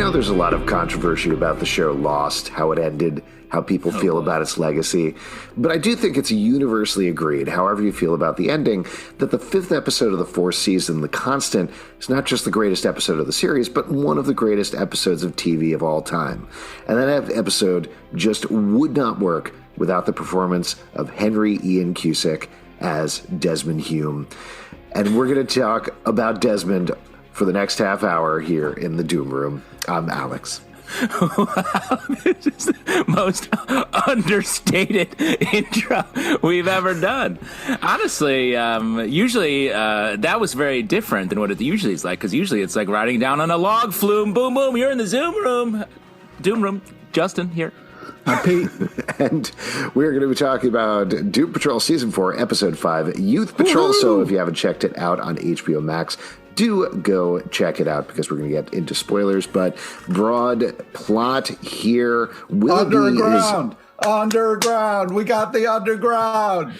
know there's a lot of controversy about the show Lost, how it ended, how people feel about its legacy. But I do think it's universally agreed, however you feel about the ending, that the 5th episode of the 4th season, The Constant, is not just the greatest episode of the series, but one of the greatest episodes of TV of all time. And that episode just would not work without the performance of Henry Ian Cusick as Desmond Hume. And we're going to talk about Desmond for the next half hour here in the Doom Room. I'm Alex. Wow, this is the most understated intro we've ever done. Honestly, usually that was very different than what it usually is like, because usually it's like riding down on a log flume. Boom, boom, you're in the Zoom room. Doom Room. Justin here. I'm Pete. And we're going to be talking about Doom Patrol Season 4, Episode 5, Youth Patrol. Woo-hoo! So if you haven't checked it out on HBO Max, do go check it out because we're going to get into spoilers. But broad plot here. Underground. We got the underground.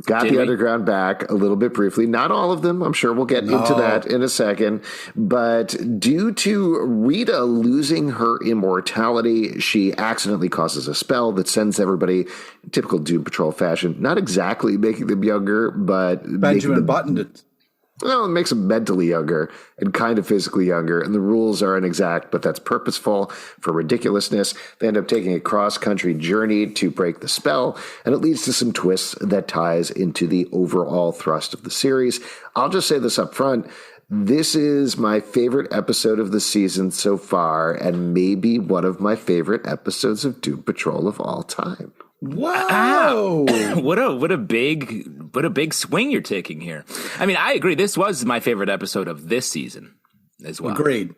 Got the underground back a little bit briefly. Not all of them. I'm sure we'll get into that in a second. But due to Rita losing her immortality, she accidentally causes a spell that sends everybody, in typical Doom Patrol fashion, not exactly making them younger, but Benjamin buttoned it. Well, it makes them mentally younger and kind of physically younger, and the rules are inexact, but that's purposeful for ridiculousness. They end up taking a cross-country journey to break the spell, and it leads to some twists that ties into the overall thrust of the series. I'll just say this up front. This is my favorite episode of the season so far, and maybe one of my favorite episodes of Doom Patrol of all time. Wow! What a big swing you're taking here. I mean, I agree. This was my favorite episode of this season as well. Agreed.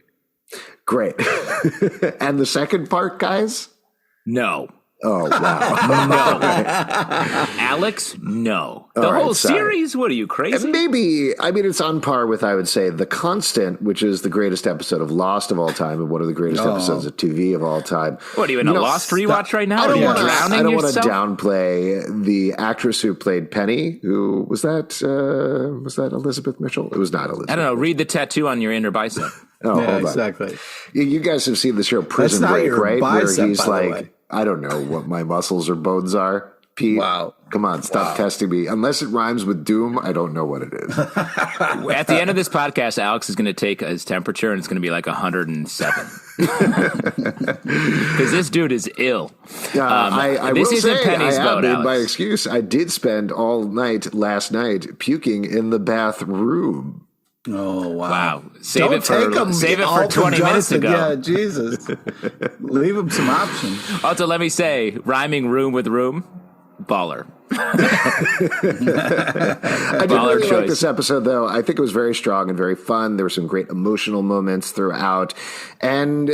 Great. And the second part, guys? No. Oh, wow. No. Alex, no. The whole series? What are you, crazy? And maybe, I mean, it's on par with, I would say, The Constant, which is the greatest episode of Lost of all time and one of the greatest episodes of TV of all time. What, are you in a Lost rewatch right now? I don't want yourself? to downplay the actress who played Penny, who, was that Elizabeth Mitchell? It was not Elizabeth. I don't know. Read the tattoo on your inner bicep. Oh, yeah, hold on. Exactly. You guys have seen the show Prison Break, right? Bicep, where he's by the like, way. I don't know what my muscles or bones are. Pete, wow. Come on, stop testing me. Unless it rhymes with doom, I don't know what it is. At the end of this podcast, Alex is going to take his temperature, and it's going to be like 107. Because this dude is ill. I this will isn't say, Penny's I boat, have made Alex. my excuse. I did spend all night last night puking in the bathroom. Oh, wow. Wow. Save it for 20 minutes ago. Yeah, Jesus. Leave him some options. Also, let me say, rhyming room with room, baller. I did really like this episode, though. I think it was very strong and very fun. There were some great emotional moments throughout. And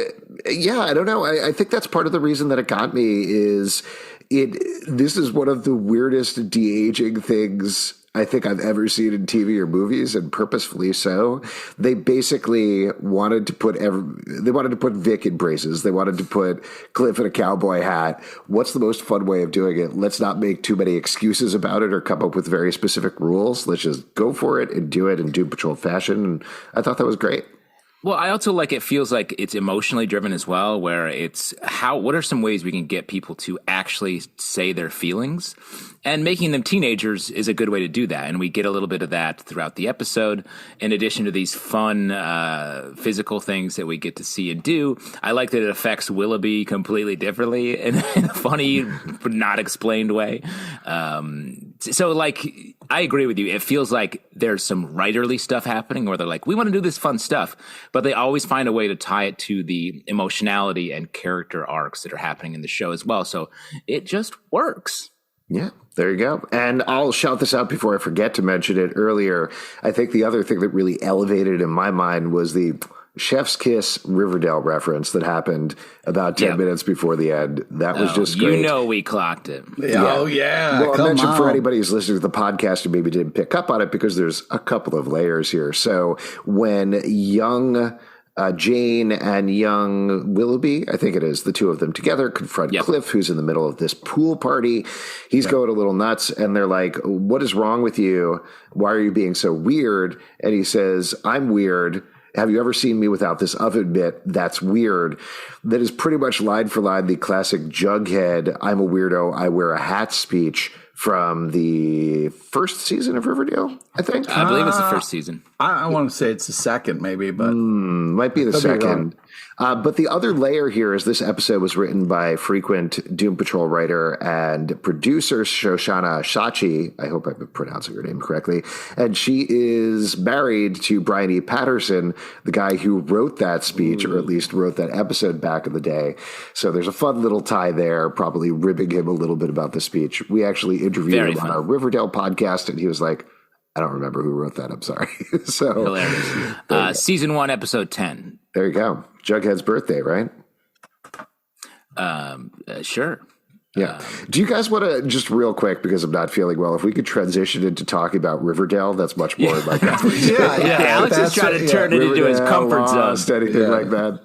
yeah, I don't know. I think that's part of the reason that it got me is this is one of the weirdest de-aging things I think I've ever seen in TV or movies, and purposefully so. They basically wanted to put Vic in braces. They wanted to put Cliff in a cowboy hat. What's the most fun way of doing it? Let's not make too many excuses about it or come up with very specific rules. Let's just go for it and do it in Doom Patrol fashion. And I thought that was great. Well, I also it feels like it's emotionally driven as well, where it's what are some ways we can get people to actually say their feelings, and making them teenagers is a good way to do that. And we get a little bit of that throughout the episode, in addition to these fun physical things that we get to see and do. I like that it affects Willoughby completely differently in a funny but not explained way. So I agree with you. It feels like there's some writerly stuff happening where they're like, we want to do this fun stuff, but they always find a way to tie it to the emotionality and character arcs that are happening in the show as well. So it just works. Yeah, there you go. And I'll shout this out before I forget to mention it earlier. I think the other thing that really elevated in my mind was the Chef's Kiss Riverdale reference that happened about 10 minutes before the end. That was just great. You know we clocked it. Oh, yeah. Well, I mentioned for anybody who's listening to the podcast who maybe didn't pick up on it, because there's a couple of layers here. So when young Jane and young Willoughby, I think it is, the two of them together, confront Cliff, who's in the middle of this pool party. He's going a little nuts, and they're like, what is wrong with you? Why are you being so weird? And he says, I'm weird. have you ever seen me without this oven mitt? That's weird. That is pretty much line for line the classic Jughead, I'm a weirdo, I wear a hat speech from the first season of Riverdale, I think. I believe it's the first season. I want to say it's the second, maybe, but might be the second. But the other layer here is this episode was written by frequent Doom Patrol writer and producer Shoshana Shachi. I hope I'm pronouncing her name correctly. And she is married to Brian E. Patterson, the guy who wrote that speech, or at least wrote that episode back in the day. So there's a fun little tie there, probably ribbing him a little bit about the speech. We actually interviewed him on our Riverdale podcast, and he was like, I don't remember who wrote that. I'm sorry. So hilarious. Season 1, episode 10. There you go. Jughead's birthday, right? Sure. Yeah. Do you guys want to, just real quick, because I'm not feeling well, if we could transition into talking about Riverdale, that's much more like that. Alex is trying to turn it into his comfort zone. Anything like that.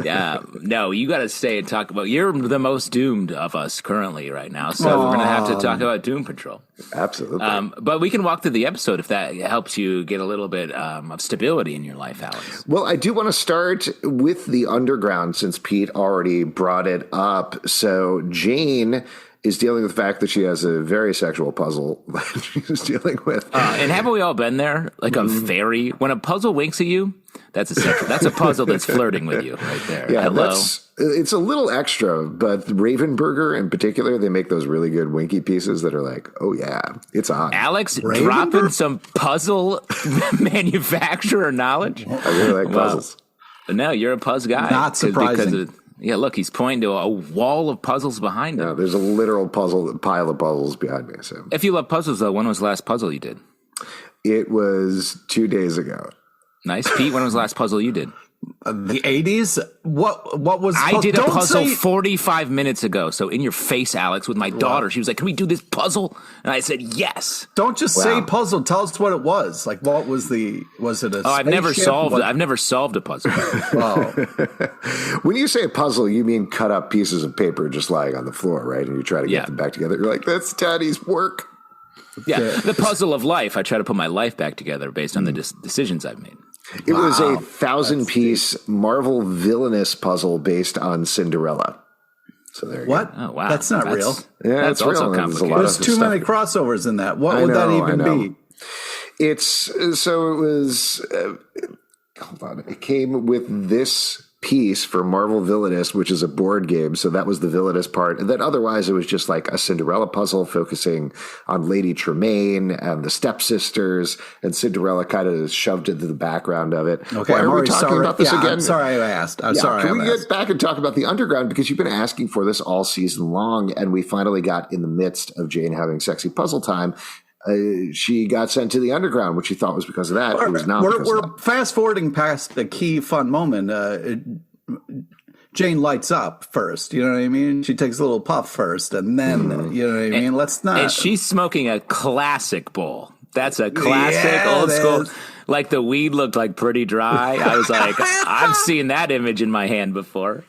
Yeah, no, you got to stay and talk about. You're the most doomed of us currently right now, so we're going to have to talk about Doom Patrol. Absolutely. But we can walk through the episode if that helps you get a little bit of stability in your life, Alex. Well, I do want to start with the underground since Pete already brought it up. So Jane is dealing with the fact that she has a very sexual puzzle that she's dealing with. And haven't we all been there? Like a fairy, when a puzzle winks at you, that's a puzzle that's flirting with you right there. Yeah, hello. It's a little extra, but Ravenburger in particular, they make those really good winky pieces that are like, oh yeah, it's on. Alex dropping some puzzle manufacturer knowledge. I really like puzzles. No, you're a puzzle guy. Not surprising. Yeah, look, he's pointing to a wall of puzzles behind him. Yeah, there's a literal pile of puzzles behind me. So, if you love puzzles, though, when was the last puzzle you did? It was 2 days ago. Nice. Pete, when was the last puzzle you did? The 80s? What was... I did a puzzle 45 minutes ago. So in your face, Alex, with my daughter. She was like, can we do this puzzle? And I said, yes. Don't just say puzzle. Tell us what it was. Like, what was was it a I've never solved it. I've never solved a puzzle. When you say puzzle, you mean cut up pieces of paper just lying on the floor, right? And you try to get them back together. You're like, that's Daddy's work. Yeah, the puzzle of life. I try to put my life back together based on the decisions I've made. It was a 1,000-piece Marvel villainous puzzle based on Cinderella. So there you go. Oh, wow. That's not real. Yeah, that's also real. complicated. There's too many crossovers in that. What would that even be? So it was, hold on. It came with this piece for Marvel Villainous, which is a board game. So that was the villainous part. And then otherwise it was just like a Cinderella puzzle focusing on Lady Tremaine and the stepsisters, and Cinderella kind of shoved into the background of it. Okay, Why are we talking about this again? I'm sorry I asked. Can we get back and talk about the underground? Because you've been asking for this all season long, and we finally got in the midst of Jane having sexy puzzle time. She got sent to the underground, which she thought was because of that. It was not. We're fast forwarding past the key fun moment. Jane lights up first. You know what I mean? She takes a little puff first, and then you know what I mean. Let's not. And she's smoking a classic bowl. That's a classic old school. Like the weed looked like pretty dry. I was like, I've seen that image in my hand before.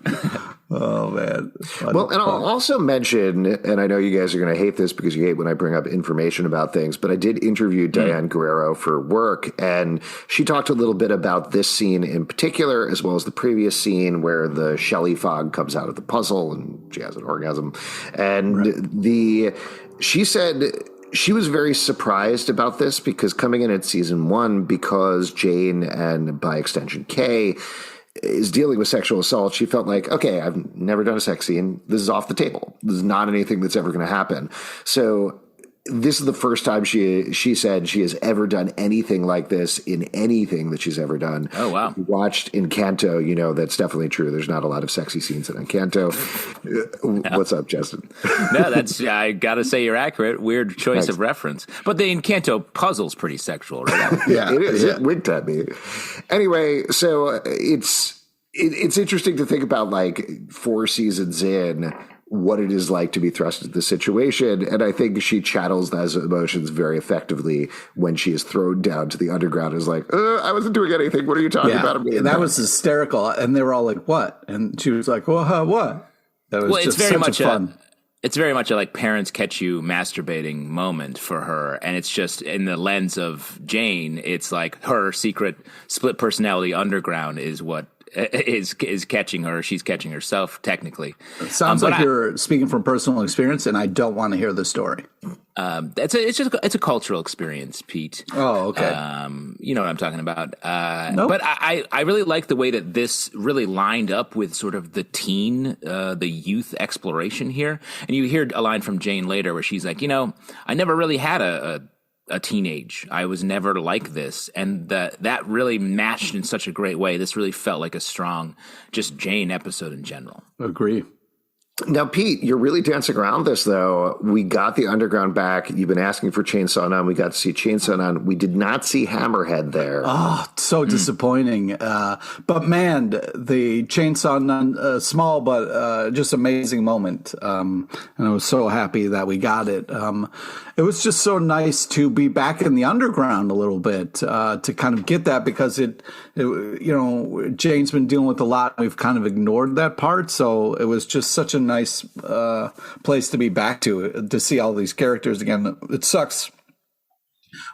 Oh, man. Well, and I'll also mention, and I know you guys are going to hate this because you hate when I bring up information about things, but I did interview Diane Guerrero for work, and she talked a little bit about this scene in particular, as well as the previous scene where the Shelley fog comes out of the puzzle and she has an orgasm. And she said she was very surprised about this because coming in at season 1, because Jane and by extension Kay is dealing with sexual assault, she felt like, okay, I've never done a sex scene. This is off the table. This is not anything that's ever going to happen. So this is the first time she said she has ever done anything like this in anything that she's ever done. Oh, wow. If you watched Encanto, you know that's definitely true. There's not a lot of sexy scenes in Encanto. What's up, Justin? No, I got to say you're accurate. Weird choice of reference. But the Encanto puzzle's pretty sexual, right? Yeah, it is. It winked at me. Anyway, so it's interesting to think about, like, 4 seasons in, what it is like to be thrust into the situation. And I think she channels those emotions very effectively when she is thrown down to the underground. Is like, I wasn't doing anything. What are you talking about? And that was hysterical. And they were all like, what? And she was like, well, what? That was just it's very much fun. it's very much a like parents catch you masturbating moment for her, and it's just in the lens of Jane. It's like her secret split personality underground is what is catching her. She's catching herself technically. It sounds like you're speaking from personal experience, and I don't want to hear the story. It's a cultural experience, Pete. Oh, okay. You know what I'm talking about. Nope. But I really like the way that this really lined up with sort of the youth exploration here. And you hear a line from Jane later where she's like, I never really had a teenage. I was never like this. And that really matched in such a great way. This really felt like a strong, just Jane episode in general. Agree. Now, Pete, you're really dancing around this, though. We got the Underground back. You've been asking for Chainsaw Nun. We got to see Chainsaw Nun. We did not see Hammerhead there. Oh, so disappointing. But man, the Chainsaw Nun, small but just amazing moment. And I was so happy that we got it. It was just so nice to be back in the Underground a little bit, to kind of get that, because Jane's been dealing with a lot. We've kind of ignored that part. So it was just such a nice place to be back to see all these characters again. It sucks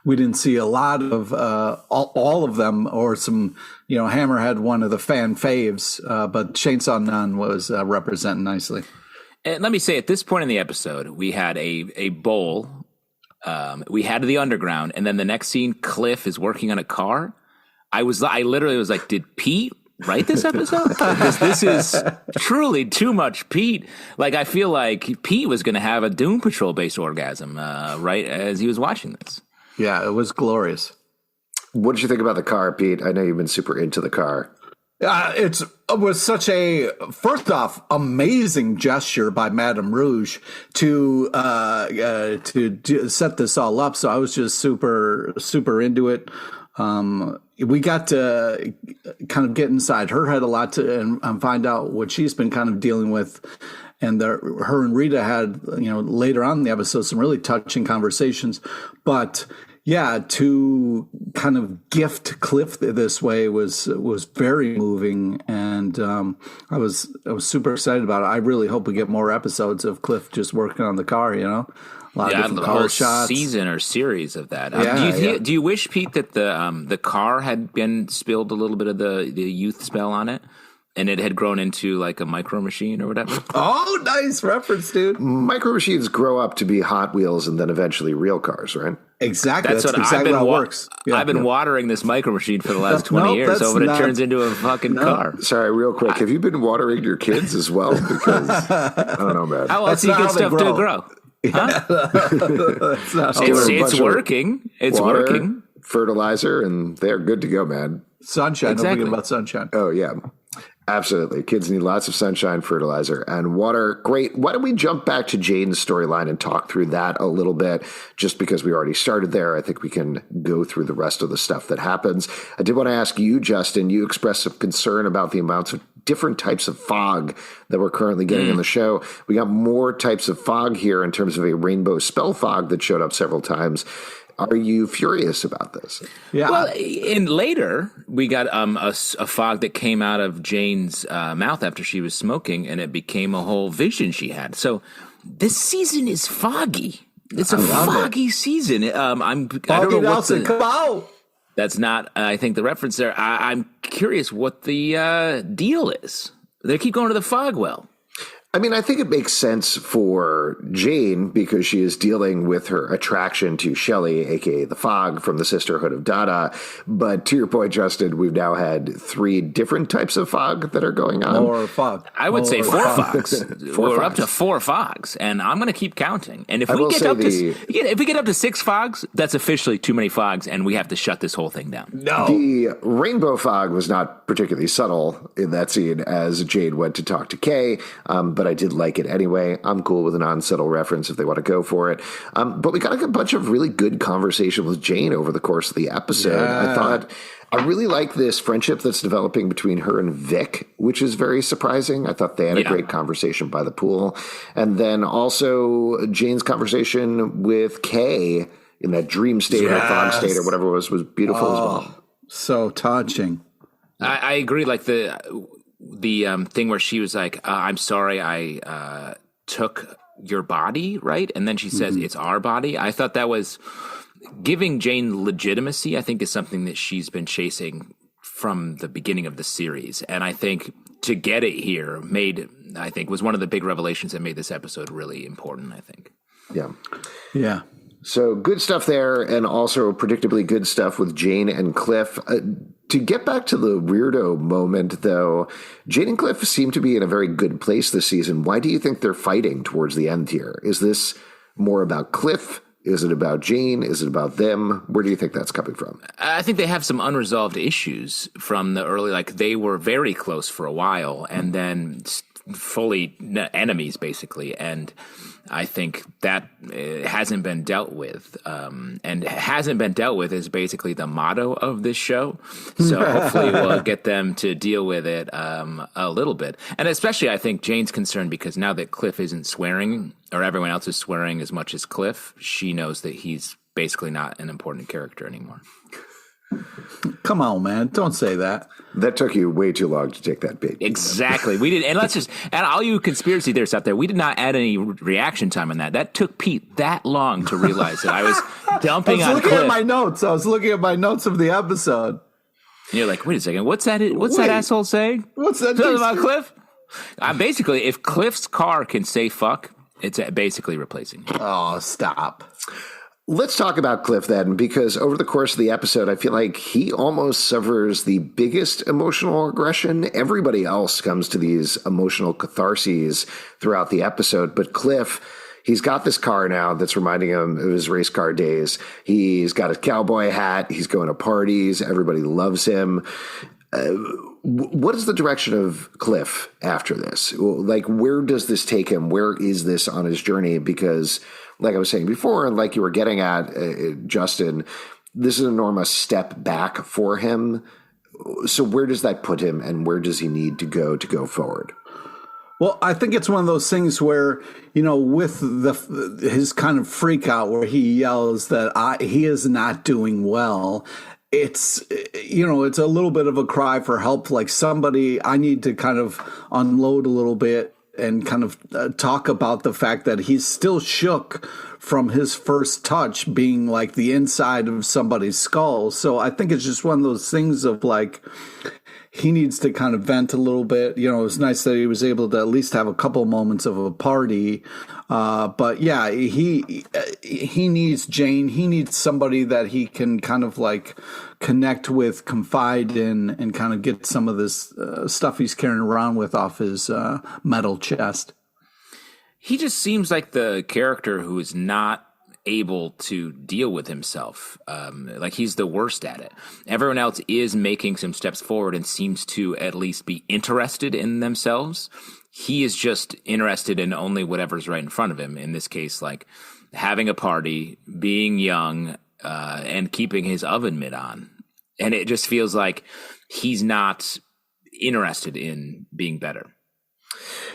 we didn't see a lot of all of them, or some, Hammerhead, one of the fan faves, but Chainsaw Nun was represented nicely. And let me say, at this point in the episode, we had a bowl, we had the Underground, and then the next scene, Cliff is working on a car. I literally was like, did Pete write this episode? Because this is truly too much Pete. Like, I feel like Pete was going to have a Doom Patrol based orgasm right as he was watching this. Yeah, it was glorious. What did you think about the car, Pete? I know you've been super into the car. It was such a, first off, amazing gesture by Madame Rouge to set this all up. So I was just super, super into it. We got to kind of get inside her head a lot and find out what she's been kind of dealing with. And her and Rita had, later on in the episode, some really touching conversations. But yeah, to kind of gift Cliff this way was very moving, and I was super excited about it. I really hope we get more episodes of Cliff just working on the car. A lot of different car shots, season or series of that. Yeah, do you wish, Pete, that the car had been spilled a little bit of the youth spell on it, and it had grown into like a micro machine or whatever? Oh, nice reference, dude. Micro machines grow up to be Hot Wheels and then eventually real cars, right? Exactly. That's exactly how it works. Yeah, I've been watering this micro machine for the last 20 years, so it turns into a fucking car. Sorry, real quick. Have you been watering your kids as well? Because I don't know, man. How else do you get stuff to grow? Yeah. Huh? It's working. It's water, working. Fertilizer, and they're good to go, man. Sunshine. Exactly. Don't forget about sunshine. Oh, yeah. Absolutely. Kids need lots of sunshine, fertilizer, and water. Great. Why don't we jump back to Jane's storyline and talk through that a little bit? Just because we already started there, I think we can go through the rest of the stuff that happens. I did want to ask you, Justin, you expressed some concern about the amounts of different types of fog that we're currently getting in the show. We got more types of fog here in terms of a rainbow spell fog that showed up several times. Are you furious about this? Yeah. Well, later we got a fog that came out of Jane's mouth after she was smoking, and it became a whole vision she had. So this season is foggy. It's a foggy season. I don't know what that's not. I think the reference there. I'm curious what the deal is. They keep going to the fog well. I mean, I think it makes sense for Jane because she is dealing with her attraction to Shelley, a.k.a. the Fog from the Sisterhood of Dada. But to your point, Justin, we've now had 3 different types of fog that are going on. More fog. I would say 4 fogs. We're up to 4 fogs, and I'm going to keep counting. And if we get up to 6 fogs, that's officially too many fogs, and we have to shut this whole thing down. No. The rainbow fog was not particularly subtle in that scene as Jane went to talk to Kay, but I did like it anyway. I'm cool with a non-subtle reference if they want to go for it. But we got a bunch of really good conversation with Jane over the course of the episode. Yeah. I really like this friendship that's developing between her and Vic, which is very surprising. I thought they had a great conversation by the pool. And then also Jane's conversation with Kay in that dream state or fog state or whatever it was beautiful as well. So touching. I agree. Like the thing where she was like, I'm sorry I took your body, right? And then she says, it's our body. I thought that was giving Jane legitimacy, I think, is something that she's been chasing from the beginning of the series. And I think to get it here was one of the big revelations that made this episode really important, I think. Yeah. Yeah. So good stuff there, and also predictably good stuff with Jane and Cliff. To get back to the weirdo moment, though, Jane and Cliff seem to be in a very good place this season. Why do you think they're fighting towards the end here? Is this more about Cliff? Is it about Jane? Is it about them? Where do you think that's coming from? I think they have some unresolved issues from the early, like they were very close for a while and then fully enemies, basically. And I think that hasn't been dealt with. And hasn't been dealt with is basically the motto of this show. So hopefully we'll get them to deal with it a little bit. And especially I think Jane's concerned because now that Cliff isn't swearing or everyone else is swearing as much as Cliff, she knows that he's basically not an important character anymore. Come on, man. Don't say that. That took you way too long to take that bait. Exactly. We did, and and all you conspiracy theorists out there, we did not add any reaction time on that. That took Pete that long to realize that I was dumping on Cliff. I was looking at my notes of the episode. And you're like, wait a second, what's that asshole saying? What's that about Cliff? Basically, if Cliff's car can say fuck, it's basically replacing him. Oh, stop. Let's talk about Cliff then, because over the course of the episode, I feel like he almost suffers the biggest emotional aggression. Everybody else comes to these emotional catharses throughout the episode, but Cliff, he's got this car now that's reminding him of his race car days. He's got a cowboy hat. He's going to parties. Everybody loves him. What is the direction of Cliff after this? Like, where does this take him? Where is this on his journey? Because like I was saying before, and like you were getting at, Justin, this is an enormous step back for him. So where does that put him, and where does he need to go forward? Well, I think it's one of those things where, with his kind of freak out where he yells that he is not doing well. It's a little bit of a cry for help, like somebody, I need to kind of unload a little bit and kind of talk about the fact that he's still shook from his first touch being like the inside of somebody's skull. So I think it's just one of those things of like, he needs to kind of vent a little bit. It was nice that he was able to at least have a couple moments of a party. But yeah, he needs Jane. He needs somebody that he can kind of like connect with, confide in, and kind of get some of this stuff he's carrying around with off his metal chest. He just seems like the character who is not able to deal with himself. Like he's the worst at it. Everyone else is making some steps forward and seems to at least be interested in themselves. He is just interested in only whatever's right in front of him. In this case, like having a party, being young, and keeping his oven mitt on. And it just feels like he's not interested in being better.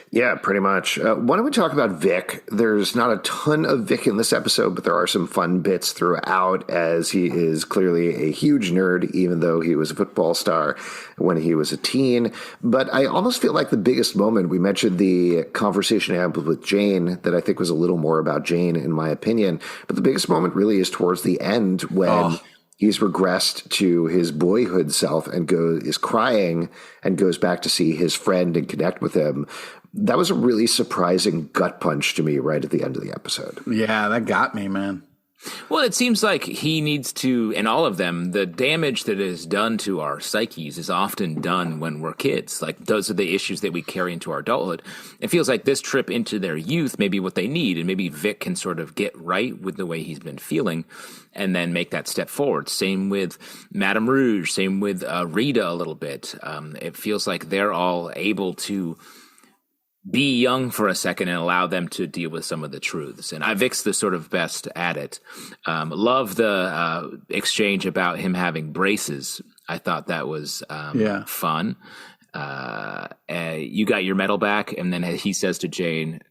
Yeah, pretty much. Why don't we talk about Vic? There's not a ton of Vic in this episode, but there are some fun bits throughout, as he is clearly a huge nerd, even though he was a football star when he was a teen. But I almost feel like the biggest moment, we mentioned the conversation I had with Jane, that I think was a little more about Jane, in my opinion. But the biggest moment really is towards the end when he's regressed to his boyhood self and is crying and goes back to see his friend and connect with him. That was a really surprising gut punch to me right at the end of the episode. Yeah, that got me, man. Well, it seems like he needs to, in all of them, the damage that is done to our psyches is often done when we're kids. Like, those are the issues that we carry into our adulthood. It feels like this trip into their youth may be what they need, and maybe Vic can sort of get right with the way he's been feeling and then make that step forward. Same with Madame Rouge, same with Rita a little bit. It feels like they're all able to be young for a second and allow them to deal with some of the truths. And Vic's the sort of best at it. Love the exchange about him having braces. I thought that was fun. You got your medal back. And then he says to Jane,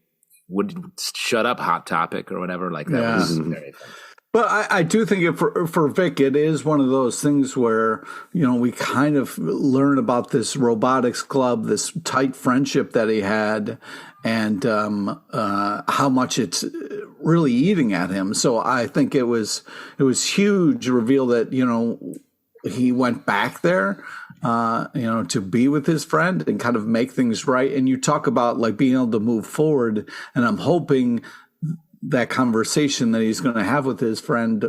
shut up, Hot Topic, or whatever. Like that was very fun. But I do think for Vic, it is one of those things where, we kind of learn about this robotics club, this tight friendship that he had, and how much it's really eating at him. So I think it was huge reveal that, he went back there, to be with his friend and kind of make things right. And you talk about like being able to move forward, and I'm hoping that conversation that he's going to have with his friend,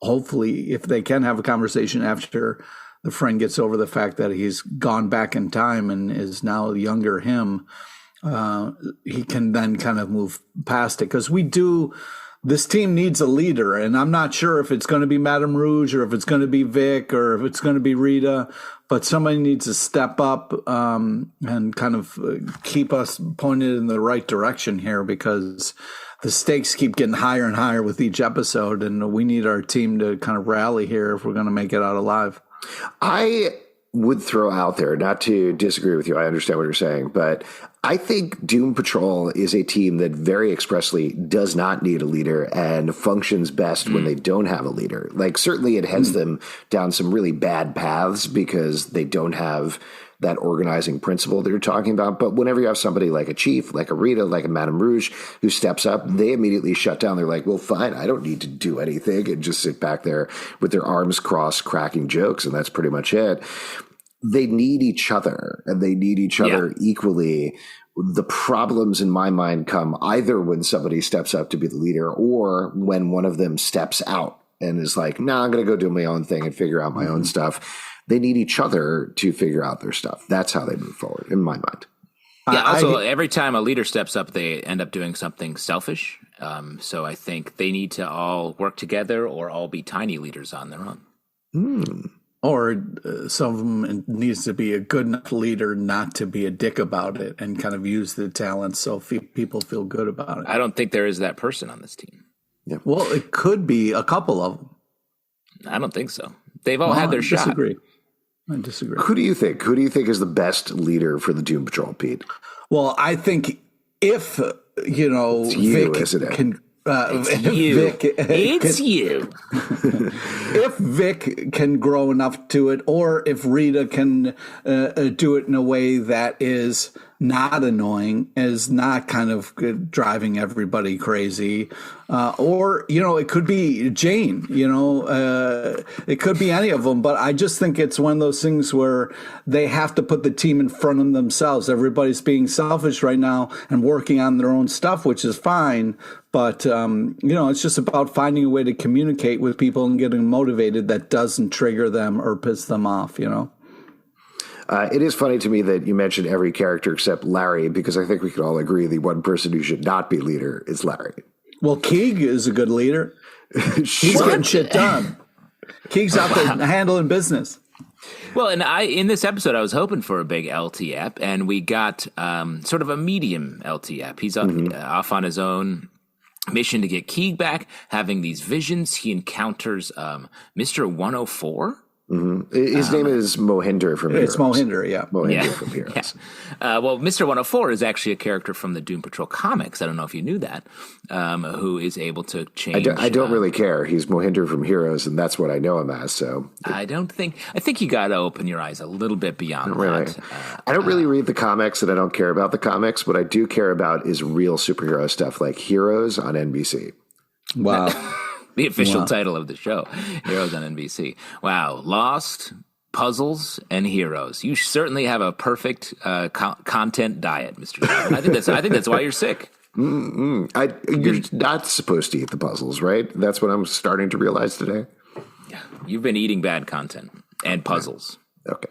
hopefully, if they can have a conversation after the friend gets over the fact that he's gone back in time and is now younger him, he can then kind of move past it. Because this team needs a leader, and I'm not sure if it's going to be Madame Rouge or if it's going to be Vic or if it's going to be Rita, but somebody needs to step up and kind of keep us pointed in the right direction here, because the stakes keep getting higher and higher with each episode, and we need our team to kind of rally here if we're going to make it out alive. I would throw out there, not to disagree with you, I understand what you're saying, but I think Doom Patrol is a team that very expressly does not need a leader and functions best when they don't have a leader. Like, certainly it heads them down some really bad paths because they don't have that organizing principle that you're talking about. But whenever you have somebody like a Chief, like a Rita, like a Madame Rouge who steps up, they immediately shut down. They're like, well, fine, I don't need to do anything, and just sit back there with their arms crossed, cracking jokes. And that's pretty much it. They need each other, and they need each other equally. The problems in my mind come either when somebody steps up to be the leader or when one of them steps out and is like, nah, I'm going to go do my own thing and figure out my own stuff. They need each other to figure out their stuff. That's how they move forward, in my mind. Yeah, also, every time a leader steps up, they end up doing something selfish. So I think they need to all work together or all be tiny leaders on their own. Or some of them needs to be a good enough leader not to be a dick about it and kind of use the talents so people feel good about it. I don't think there is that person on this team. Yeah. Well, it could be a couple of them. I don't think so. They've all had their shot. I disagree. Who do you think? Who do you think is the best leader for the Doom Patrol, Pete? Well, I think if, Vic isn't it? can... It's you. If Vic can grow enough to it, or if Rita can do it in a way that is not annoying, is not kind of driving everybody crazy, or it could be Jane. It could be any of them. But I just think it's one of those things where they have to put the team in front of themselves. Everybody's being selfish right now and working on their own stuff, which is fine. But, it's just about finding a way to communicate with people and getting motivated that doesn't trigger them or piss them off, It is funny to me that you mentioned every character except Larry, because I think we can all agree the one person who should not be leader is Larry. Well, Keeg is a good leader. He's getting shit done. Keeg's out there handling business. Well, and in this episode, I was hoping for a big LTF, and we got sort of a medium LTF. He's off on his own mission to get Keeg back, having these visions. He encounters Mr. 104. His name is Mohinder from Heroes. It's Mohinder, yeah. Mohinder from Heroes. Yeah. Well, Mr. 104 is actually a character from the Doom Patrol comics. I don't know if you knew that, who is able to change. I don't really care. He's Mohinder from Heroes, and that's what I know him as. So I think you got to open your eyes a little bit beyond that. I don't really read the comics, and I don't care about the comics. What I do care about is real superhero stuff, like Heroes on NBC. Wow. The official title of the show, Heroes on NBC. Wow, Lost, Puzzles, and Heroes. You certainly have a perfect content diet, Mr. Jordan. I think that's why you're sick. You're not supposed to eat the puzzles, right? That's what I'm starting to realize today. Yeah, you've been eating bad content and puzzles. Okay.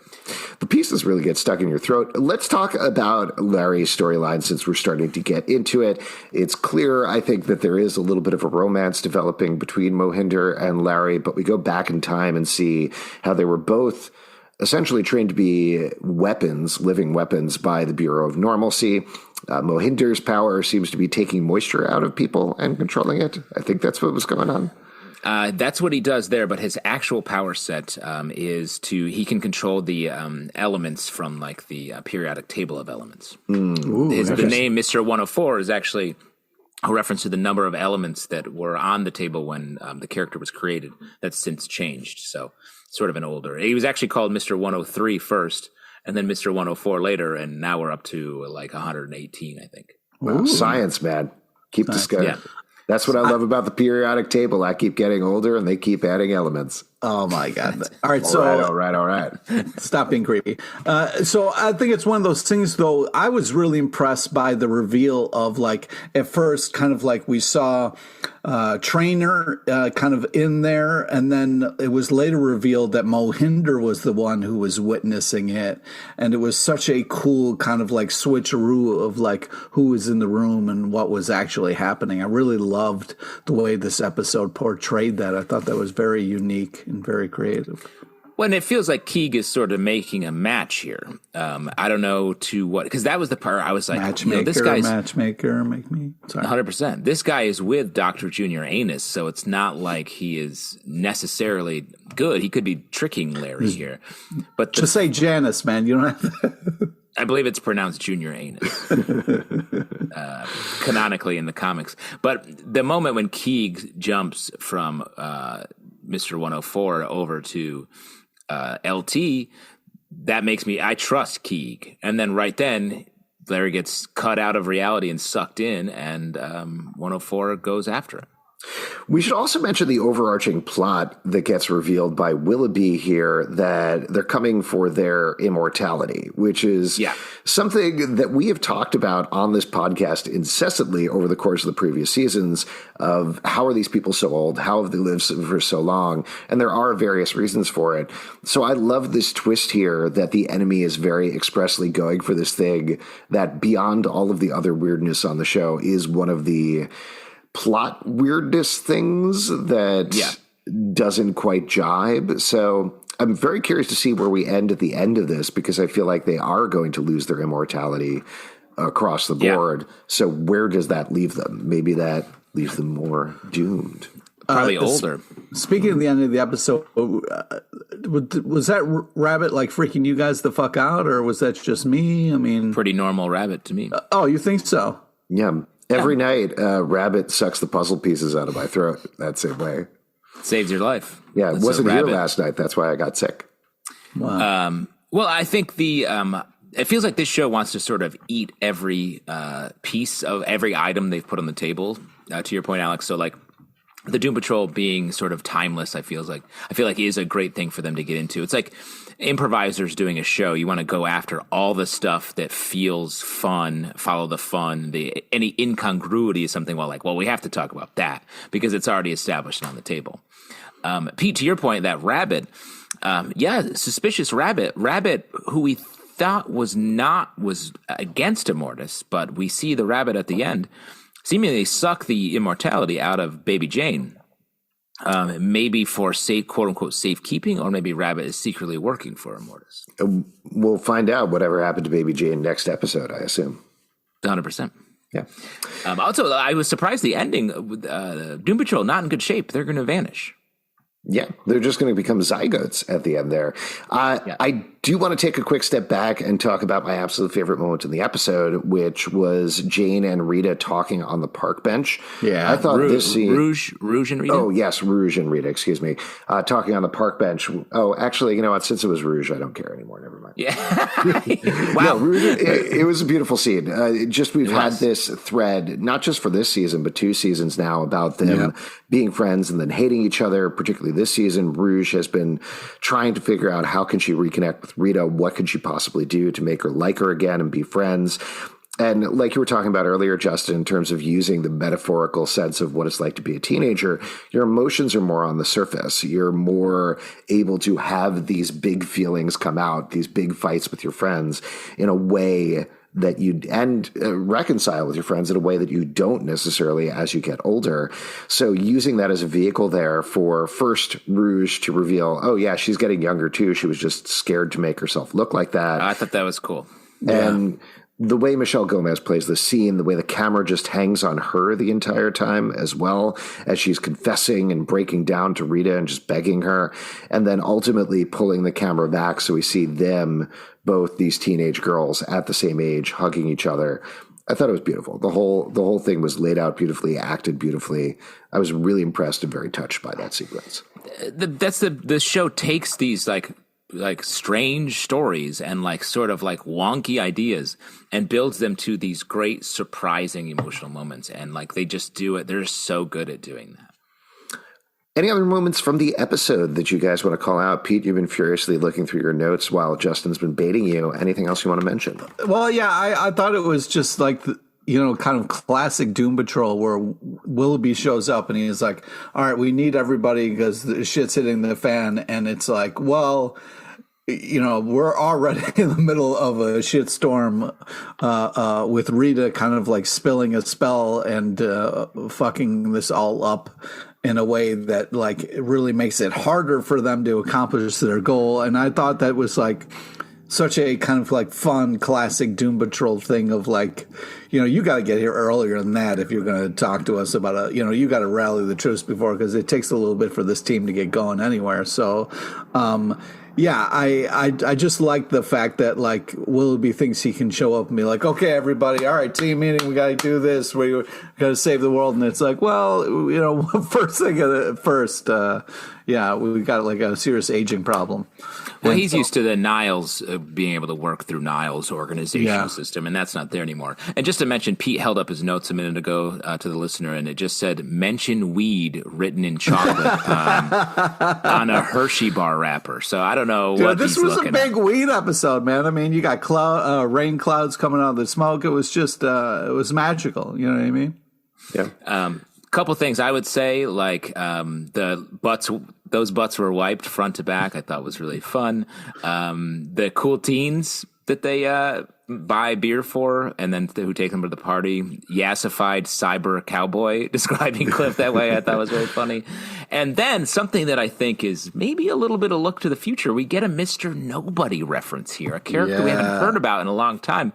The pieces really get stuck in your throat. Let's talk about Larry's storyline since we're starting to get into it. It's clear, I think, that there is a little bit of a romance developing between Mohinder and Larry, but we go back in time and see how they were both essentially trained to be weapons, living weapons by the Bureau of Normalcy. Mohinder's power seems to be taking moisture out of people and controlling it. I think that's what was going on. That's what he does there, but his actual power set is he can control the elements from like the periodic table of elements. The name Mr. 104 is actually a reference to the number of elements that were on the table when the character was created. That's since changed. So sort of an older. He was actually called Mr. 103 first, and then Mr. 104 later, and now we're up to like 118, I think. Wow, science, man. Keep discovering. Yeah. That's what I love about the periodic table. I keep getting older, and they keep adding elements. Oh, my God. All right. All right. Stop being creepy. So I think it's one of those things, though. I was really impressed by the reveal of, like, at first, kind of like we saw Trainer kind of in there, and then it was later revealed that Mohinder was the one who was witnessing it. And it was such a cool kind of like switcheroo of like who was in the room and what was actually happening. I really loved the way this episode portrayed that. I thought that was very unique and very creative. When it feels like Keeg is sort of making a match here. I don't know to what, because that was the part I was like, matchmaker, make me. Sorry. 100%. This guy is with Dr. Junior Anus, so it's not like he is necessarily good. He could be tricking Larry here. But just say Janice, man. You don't have to. I believe it's pronounced Junior Anus, canonically in the comics. But the moment when Keeg jumps from Mr. 104 over to LT, that makes me, I trust Keeg. And then right then, Larry gets cut out of reality and sucked in, and 104 goes after him. We should also mention the overarching plot that gets revealed by Willoughby here, that they're coming for their immortality, which is something that we have talked about on this podcast incessantly over the course of the previous seasons of how are these people so old? How have they lived for so long? And there are various reasons for it. So I love this twist here that the enemy is very expressly going for this thing that beyond all of the other weirdness on the show is one of the plot weirdness things that doesn't quite jibe. So I'm very curious to see where we end at the end of this, because I feel like they are going to lose their immortality across the board. So where does that leave them? Maybe that leaves them more doomed. Probably older. Speaking of the end of the episode, was that rabbit like freaking you guys the fuck out, or was that just me? I mean, pretty normal rabbit to me. Oh, you think so? Yeah. Every night, Rabbit sucks the puzzle pieces out of my throat that same way. Saves your life. Yeah, it wasn't here last night. That's why I got sick. Wow. Well, I think it feels like this show wants to sort of eat every piece of every item they've put on the table, to your point, Alex. So, like, the Doom Patrol being sort of timeless, I feel like is a great thing for them to get into. It's like improvisers doing a show. You want to go after all the stuff that feels fun, follow the fun. Any incongruity is something we have to talk about that because it's already established on the table. Pete, to your point, that rabbit, suspicious rabbit, who we thought was against Immortus, but we see the rabbit at the end seemingly suck the immortality out of Baby Jane. Maybe for quote unquote safekeeping, or maybe Rabbit is secretly working for Immortus. We'll find out whatever happened to Baby Jane next episode, I assume. 100%. Yeah. Also, I was surprised the ending with Doom Patrol not in good shape. They're going to vanish. Yeah, they're just going to become zygotes at the end there. I do want to take a quick step back and talk about my absolute favorite moment in the episode, which was Jane and Rita talking on the park bench. Yeah, I thought this scene... Rouge and Rita? Oh, yes, Rouge and Rita, excuse me. Talking on the park bench. Oh, actually, you know what? Since it was Rouge, I don't care anymore. Never mind. Yeah. Wow. No, Rouge, it was a beautiful scene. We've had this thread, not just for this season, but 2 seasons now, about them being friends and then hating each other. Particularly this season, Rouge has been trying to figure out how can she reconnect with Rita, what could she possibly do to make her like her again and be friends. And like you were talking about earlier, Justin, in terms of using the metaphorical sense of what it's like to be a teenager, your emotions are more on the surface. You're more able to have these big feelings come out, these big fights with your friends in a way that reconcile with your friends in a way that you don't necessarily as you get older. So using that as a vehicle there for first Rouge to reveal, oh yeah, she's getting younger too. She was just scared to make herself look like that. I thought that was cool. And the way Michelle Gomez plays the scene, the way the camera just hangs on her the entire time as well as she's confessing and breaking down to Rita and just begging her, and then ultimately pulling the camera back so we see them, both these teenage girls at the same age, hugging each other. I thought it was beautiful. The whole thing was laid out beautifully, acted beautifully. I was really impressed and very touched by that sequence. The show takes these like strange stories and like sort of like wonky ideas and builds them to these great surprising emotional moments, and like they just do it. They're so good at doing that. Any other moments from the episode that you guys want to call out? Pete, you've been furiously looking through your notes while Justin's been baiting you. Anything else you want to mention? Well, yeah, I thought it was just like, kind of classic Doom Patrol where Willoughby shows up and he's like, all right, we need everybody because the shit's hitting the fan. And it's like, well, we're already in the middle of a shit storm with Rita kind of like spilling a spell and fucking this all up in a way that like it really makes it harder for them to accomplish their goal. And I thought that was like such a kind of like fun classic Doom Patrol thing of like, you got to get here earlier than that if you're going to talk to us about you got to rally the troops before, because it takes a little bit for this team to get going anywhere. So, yeah, I just like the fact that like Willoughby thinks he can show up and be like, okay, everybody, all right, team meeting, we got to do this. We got to save the world, and it's like, well, first, yeah, we got like a serious aging problem. Well, he's used to the Niles being able to work through Niles' organizational system, and that's not there anymore. And just to mention, Pete held up his notes a minute ago to the listener, and it just said, mention weed written in chocolate on a Hershey bar wrapper. So I don't know what this he's was looking a big at. Weed episode, man. I mean, you got rain clouds coming out of the smoke. It was just, it was magical. You know what I mean? Yeah. Couple things I would say, like those butts were wiped front to back. I thought was really fun. The cool teens that they buy beer for, and then who take them to the party. Yassified cyber cowboy describing Cliff that way, I thought was very funny. And then something that I think is maybe a little bit of look to the future. We get a Mr. Nobody reference here, a character we haven't heard about in a long time.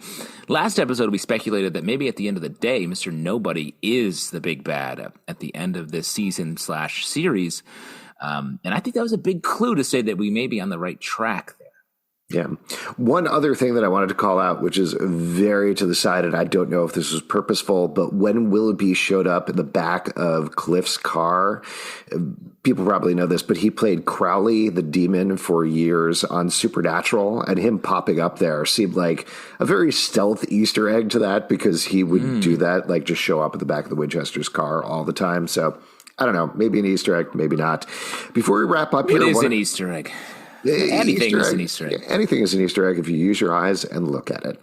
Last episode, we speculated that maybe at the end of the day, Mr. Nobody is the big bad at the end of this season/series. And I think that was a big clue to say that we may be on the right track there. Yeah. One other thing that I wanted to call out, which is very to the side, and I don't know if this was purposeful, but when Willoughby showed up in the back of Cliff's car, people probably know this, but he played Crowley the demon for years on Supernatural, and him popping up there seemed like a very stealth Easter egg to that, because he would do that, like just show up at the back of the Winchester's car all the time. So I don't know, maybe an Easter egg, maybe not. Before we wrap up here, what is an Easter egg? Anything is an Easter egg. Anything is an Easter egg if you use your eyes and look at it.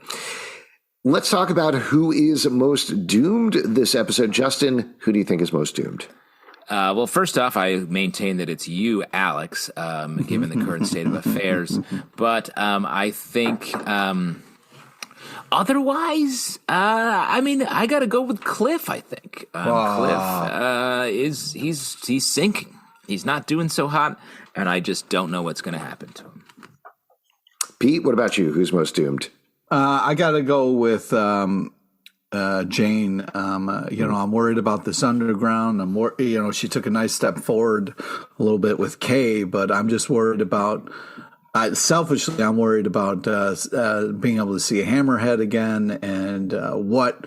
Let's talk about who is most doomed this episode. Justin, who do you think is most doomed? Well, first off, I maintain that it's you, Alex, given the current state of affairs. But I think otherwise, I mean, I got to go with Cliff, I think. Cliff he's sinking. He's not doing so hot, and I just don't know what's going to happen to him. Pete, what about you? Who's most doomed? I got to go with Jane. I'm worried about this underground. She took a nice step forward a little bit with Kay, but I'm just worried about. Selfishly, I'm worried about being able to see a Hammerhead again, and what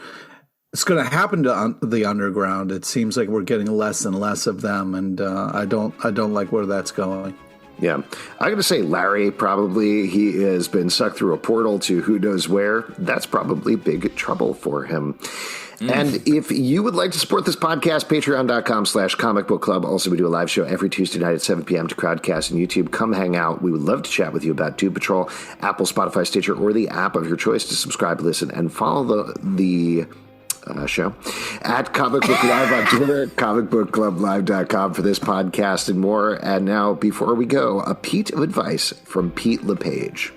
it's going to happen to the underground. It seems like we're getting less and less of them, and I don't like where that's going. Yeah, I'm going to say Larry, probably. He has been sucked through a portal to who knows where. That's probably big trouble for him. And if you would like to support this podcast, patreon.com/Comic Book Club. Also, we do a live show every Tuesday night at 7 p.m. to Crowdcast and YouTube. Come hang out. We would love to chat with you about Doom Patrol, Apple, Spotify, Stitcher, or the app of your choice to subscribe, listen, and follow the show at Comic Book Live on Twitter, comicbookclublive.com for this podcast and more. And now, before we go, a Pete of advice from Pete LePage.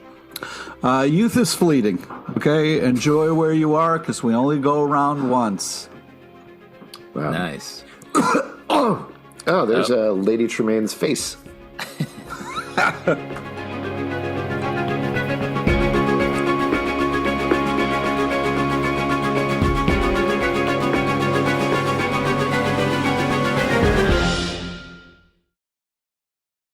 Youth is fleeting. Okay, enjoy where you are, because we only go around once. Wow. Nice. There's Lady Tremaine's face.